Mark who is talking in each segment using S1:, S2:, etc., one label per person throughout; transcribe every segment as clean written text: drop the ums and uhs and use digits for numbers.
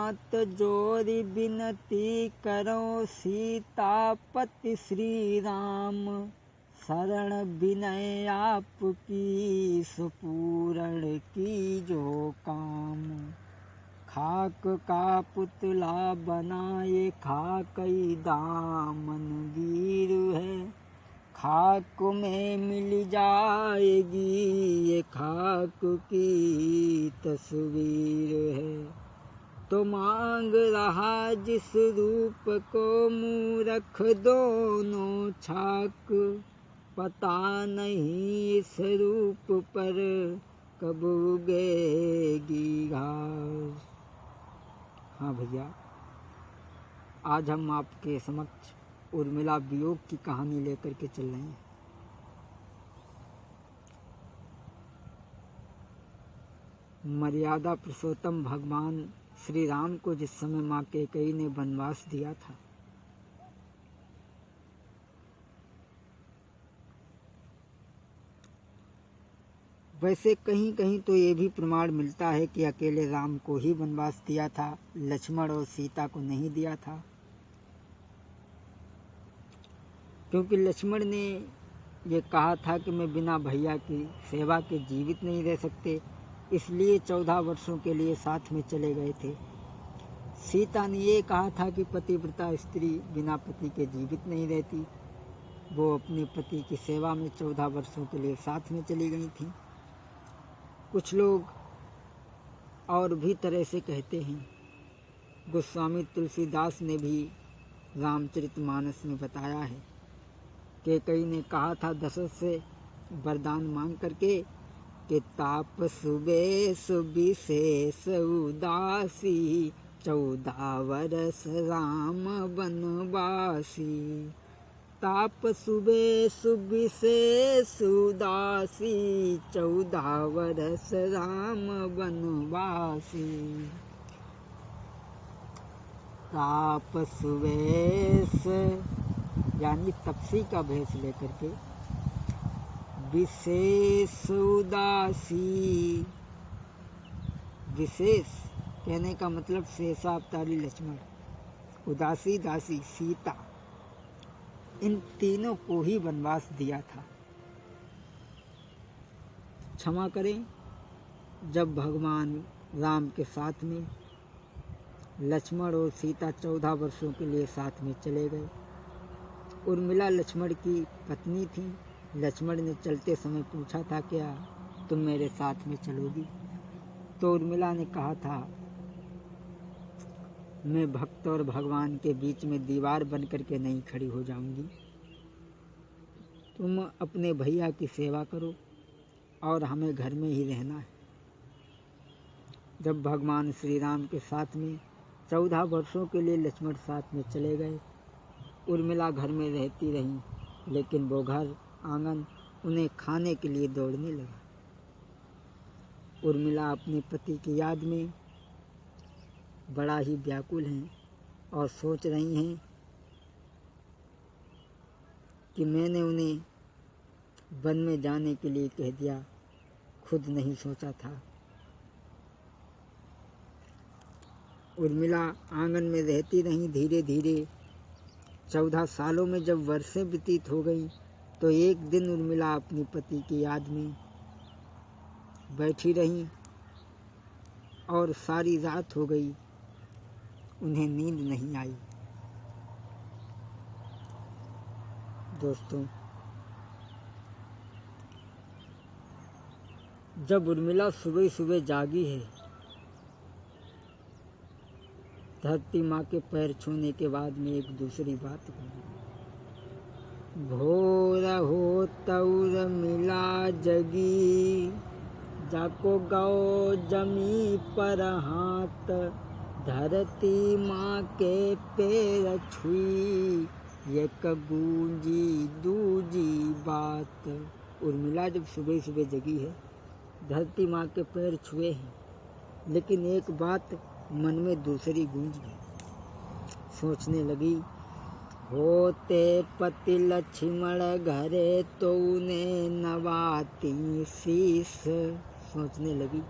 S1: हाथ जोड़ी विनती करो सीतापति श्री राम, शरण विनय आपकी सुपूर्ण की जो काम। खाक का पुतला बनाए खाकई दामन गिर है, खाक में मिल जाएगी ये खाक की तस्वीर है। तो मांग रहा जिस रूप को मूरख दोनों छाक, पता नहीं इस रूप पर कब उगेगी घास। हाँ भैया, आज हम आपके समक्ष उर्मिला वियोग की कहानी लेकर के चल रहे हैं। मर्यादा पुरुषोत्तम भगवान श्री राम को जिस समय माँ कैकेयी ने वनवास दिया था, वैसे कहीं कहीं तो ये भी प्रमाण मिलता है कि अकेले राम को ही वनवास दिया था, लक्ष्मण और सीता को नहीं दिया था। क्योंकि लक्ष्मण ने ये कहा था कि मैं बिना भैया की सेवा के जीवित नहीं रह सकते, इसलिए 14 वर्षों के लिए साथ में चले गए थे। सीता ने ये कहा था कि पतिव्रता स्त्री बिना पति के जीवित नहीं रहती, वो अपने पति की सेवा में 14 वर्षों के लिए साथ में चली गई थी। कुछ लोग और भी तरह से कहते हैं। गोस्वामी तुलसीदास ने भी रामचरितमानस में बताया है कि कैकेयी ने कहा था दशरथ से वरदान मांग करके कि ताप सुबेश विशेष उदासी, 14 वर्ष राम वनवासी। ताप सुबेश विशेष उदासी, 14 वर्ष राम वनवासी। ताप सुबेश यानी तपसी का भेष लेकर के, विशेष उदासी, विशेष कहने का मतलब शेषावतारी लक्ष्मण, उदासी दासी सीता, इन तीनों को ही वनवास दिया था। क्षमा करें, जब भगवान राम के साथ में लक्ष्मण और सीता 14 वर्षों के लिए साथ में चले गए। उर्मिला लक्ष्मण की पत्नी थी। लक्ष्मण ने चलते समय पूछा था, क्या तुम मेरे साथ में चलोगी? तो उर्मिला ने कहा था, मैं भक्त और भगवान के बीच में दीवार बन करके नहीं खड़ी हो जाऊंगी। तुम अपने भैया की सेवा करो और हमें घर में ही रहना है। जब भगवान श्री राम के साथ में 14 वर्षों के लिए लक्ष्मण साथ में चले गए, उर्मिला घर में रहती रहीं, लेकिन वो घर आंगन उन्हें खाने के लिए दौड़ने लगा। उर्मिला अपने पति की याद में बड़ा ही व्याकुल हैं और सोच रही हैं कि मैंने उन्हें वन में जाने के लिए कह दिया, खुद नहीं सोचा था। उर्मिला आंगन में रहती रहीं। धीरे धीरे 14 सालों में जब वर्षें व्यतीत हो गई, तो एक दिन उर्मिला अपनी पति की याद में बैठी रहीं और सारी रात हो गई, उन्हें नींद नहीं आई। दोस्तों, जब उर्मिला सुबह सुबह जागी है, धरती माँ के पैर छूने के बाद में एक दूसरी बात बोली। भोर हो तौर मिला जगी, जाको गौ जमी पर हाथ, धरती माँ के पैर छुई, एक गूंजी दूजी बात। उर्मिला जब सुबह सुबह जगी है, धरती माँ के पैर छुए हैं, लेकिन एक बात मन में दूसरी गूंज गई। सोचने लगी, होते पति लक्ष्मण घरे तो उन्हें नवाती शीस। सोचने लगी,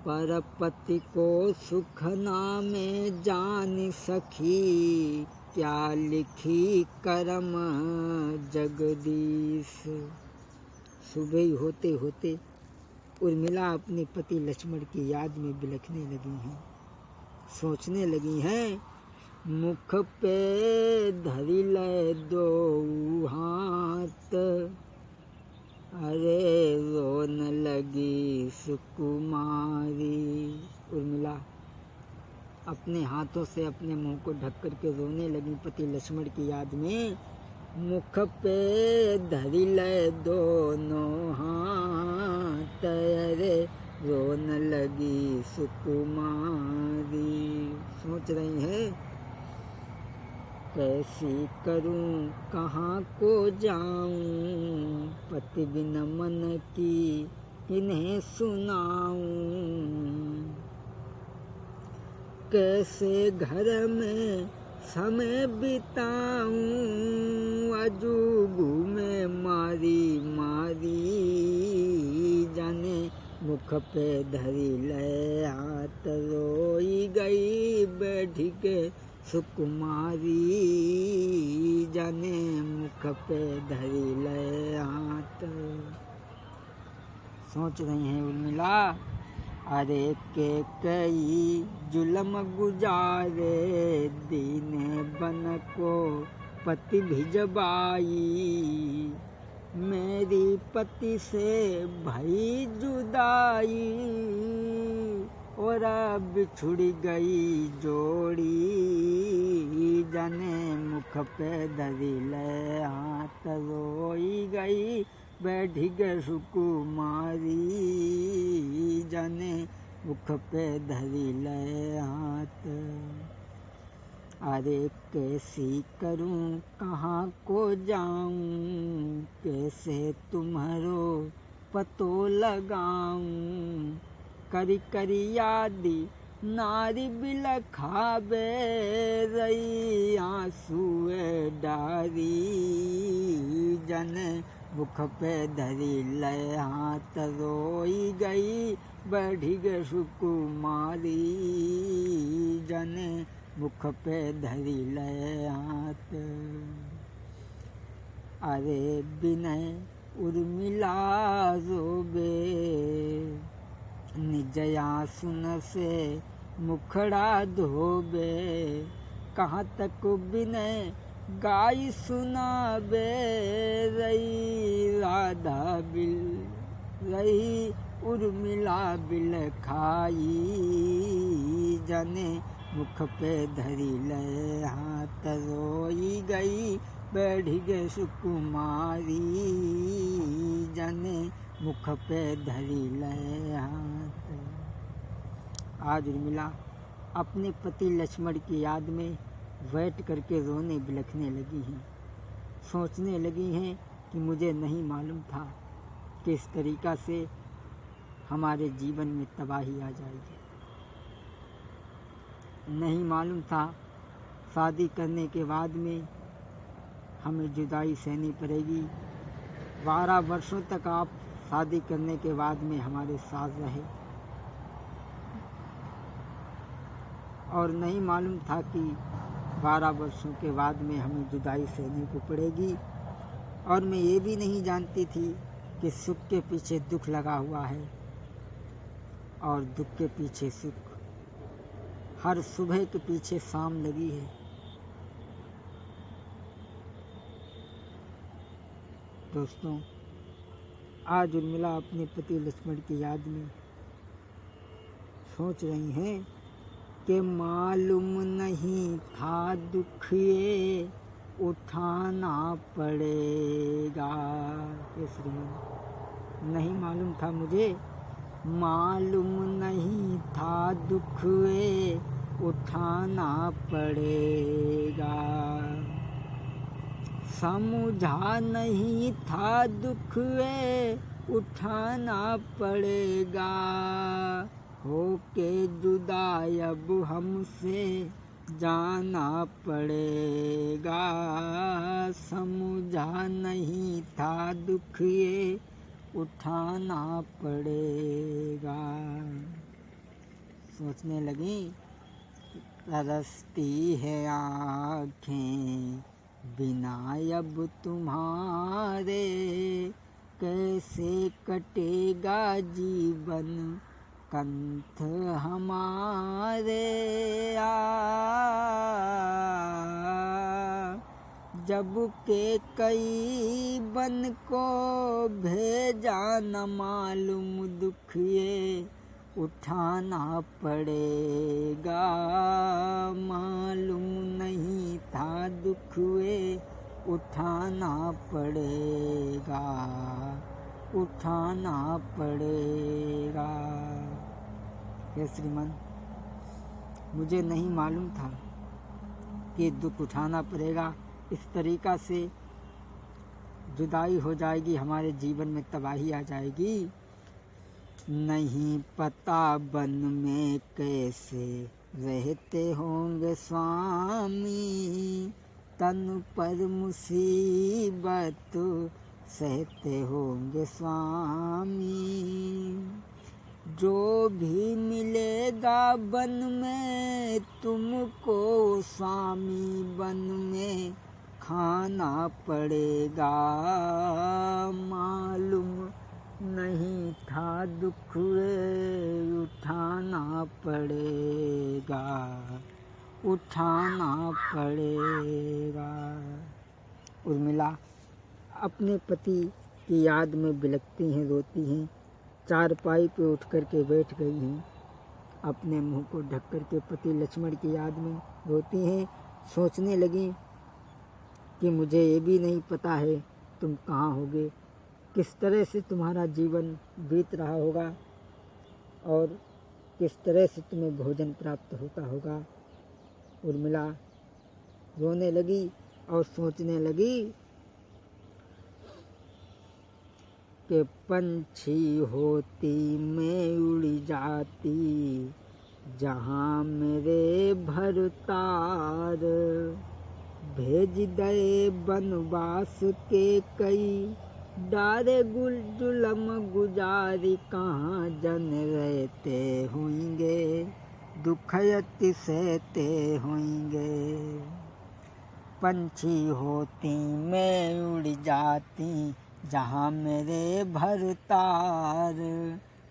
S1: पर पति को सुख नामे जान सखी, क्या लिखी करम जगदीश। सुबह होते होते उर्मिला अपने पति लक्ष्मण की याद में बिलखने लगी हैं। सोचने लगी हैं, मुख पे धरी ले दो हाथ, अरे रोन लगी सुकुमारी। उर्मिला अपने हाथों से अपने मुंह को ढक कर के रोने लगी पति लक्ष्मण की याद में। मुख पे धरी ले दोनों हाथ, अरे रोन लगी सुकुमारी। सोच रही है, कैसी करूं कहाँ को जाऊं, पति बिन मन की किन्हें सुनाऊं, कैसे घर में समय बिताऊं, अजूबू में मारी मारी, जाने मुख पे धरी ले हाथ, रोई गई बैठी के सुकुमारी, जाने मुख पे धरी ले हाथ। सोच रही हैं उर्मिला, अरे के कई जुलम गुजारे, दीने बन को पति भिजबाई, मेरी पति से भई जुदाई, और बिछुड़ गई जोड़ी, जाने मुख पे धरी ले हाथ, रोई गई बैठी गए सुकुमारी, जाने मुख पे धरी ले हाथ। अरे कैसी करूं कहाँ को जाऊं, कैसे तुम्हारो पतो लगाऊं, करी करी यादी नारी बिलखावे, रही आंसुए डारी, जाने मुख पे धरी ले हाथ, रोई गई बढ़ी गई सुकुमारी, जाने मुख पे धरी ले हाथ। अरे बिनय उर्मिला रोबे, निजया सुन से मुखड़ा धोबे, कहाँ तक बिनय गाई सुनाबे, रही राधा बिल रही उर्मिला बिल खाई, जाने मुख पे धरी ले हाथ, रोई गई बैठी गई सुकुमारी, जाने मुख पे धरी ले हाथ। आज उर्मिला अपने पति लक्ष्मण की याद में बैठ करके रोने बिलखने लगी हैं। सोचने लगी हैं कि मुझे नहीं मालूम था कि इस तरीक़ा से हमारे जीवन में तबाही आ जाएगी। नहीं मालूम था शादी करने के बाद में हमें जुदाई सहनी पड़ेगी। 12 वर्षों तक आप शादी करने के बाद में हमारे साथ रहे, और नहीं मालूम था कि 12 वर्षों के बाद में हमें जुदाई सहने को पड़ेगी। और मैं ये भी नहीं जानती थी कि सुख के पीछे दुख लगा हुआ है और दुख के पीछे सुख। हर सुबह के पीछे शाम लगी है। दोस्तों, आज उर्मिला अपने पति लक्ष्मण की याद में सोच रही हैं कि मालूम नहीं था दुख ये उठाना पड़ेगा। नहीं मालूम था मुझे, मालूम नहीं था दुख ये उठाना पड़ेगा, समझा नहीं था दुख ये उठाना पड़ेगा, होके जुदा अब हमसे जाना पड़ेगा, समझा नहीं था दुख ये उठाना पड़ेगा। सोचने लगी, तरसती है आँखें बिना अब तुम्हारे, कैसे कटेगा जीवन कंठ हमारे। जब के कई बन को भेजा न मालूम दुख ये उठाना पड़ेगा, मालूम नहीं था दुख ये उठाना पड़ेगा, उठाना पड़ेगा। हे श्रीमान, मुझे नहीं मालूम था कि दुख उठाना पड़ेगा। इस तरीक़ा से जुदाई हो जाएगी, हमारे जीवन में तबाही आ जाएगी। नहीं पता बन में कैसे रहते होंगे स्वामी, तन पर मुसीबत सहते होंगे स्वामी। जो भी मिलेगा बन में तुमको स्वामी, बन में खाना पड़ेगा, मालूम नहीं था दुख उठाना पड़ेगा, उठाना पड़ेगा। उर्मिला अपने पति की याद में बिलखती हैं, रोती हैं, चारपाई पे उठ कर के बैठ गई हैं, अपने मुंह को ढक कर के पति लक्ष्मण की याद में रोती हैं। सोचने लगी कि मुझे ये भी नहीं पता है तुम कहाँ होगे, किस तरह से तुम्हारा जीवन बीत रहा होगा और किस तरह से तुम्हें भोजन प्राप्त होता होगा। उर्मिला रोने लगी और सोचने लगी कि पंछी होती मैं उड़ जाती, जहाँ मेरे भरतार, भेज दे बनवास के कई डारे गुल जुलम गुजारी, कहाँ जन रहते होंगे दुख यति सहते होंगे। पंछी होती मैं उड़ जाती, जहाँ मेरे भरतार,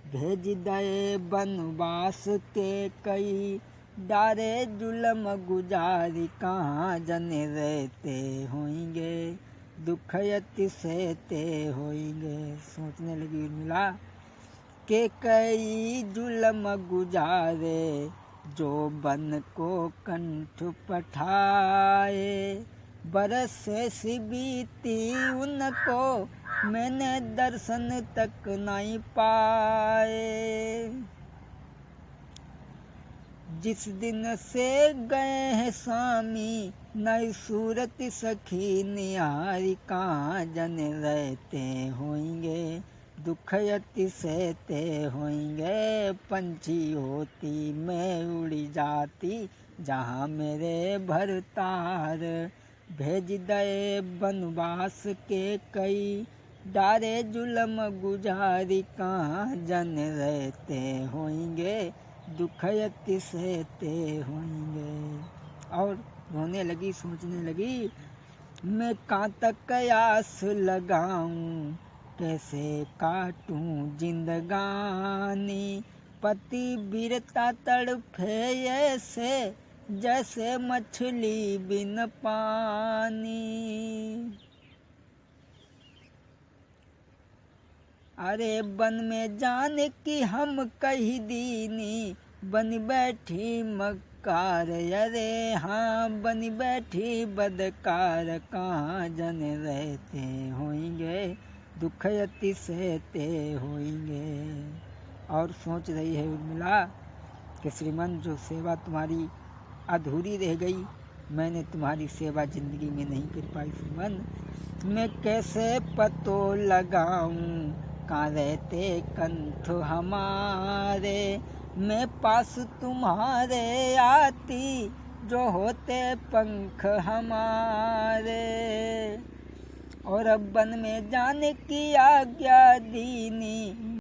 S1: भेज दे बनवास के कई डारे जुलम गुजारी, कहाँ जने रहते होंगे दुख यति सहते होंगे। सोचने लगी उर्मिला के कई जुलम गुजारे, जो बन को कंठ पठाए, बरस से बीती उनको मैंने दर्शन तक नहीं पाए। जिस दिन से गए हैं स्वामी, नई सूरत सखी निहारी, कहाँ जन रहते होंगे दुख यति सहते होंगे। पंछी होती मैं उड़ी जाती, जहाँ मेरे भरतार, भेज दे बनवास के कई डारे जुलम गुजारी, कहाँ जन रहते होंगे दुख यति सहते होंगे। और रोने लगी, सोचने लगी मैं कहाँ तक कयास लगाऊं, कैसे काटूं जिंदगानी, पति वीरता तड़फे ऐसे, जैसे मछली बिन पानी। अरे बन में जाने की हम कही दीनी, बन बैठी मक्कार, अरे हाँ बन बैठी बदकार, कहाँ जन रहते होंगे दुख यति सहते होंगे। और सोच रही है उर्मिला कि श्रीमान, जो सेवा तुम्हारी अधूरी रह गई, मैंने तुम्हारी सेवा जिंदगी में नहीं कर पाई श्रीमान, मैं कैसे पतो लगाऊं, कहाँ रहते कंठ हमारे, मैं पास तुम्हारे आती, जो होते पंख हमारे। और अब वन में जाने की आज्ञा दीनी,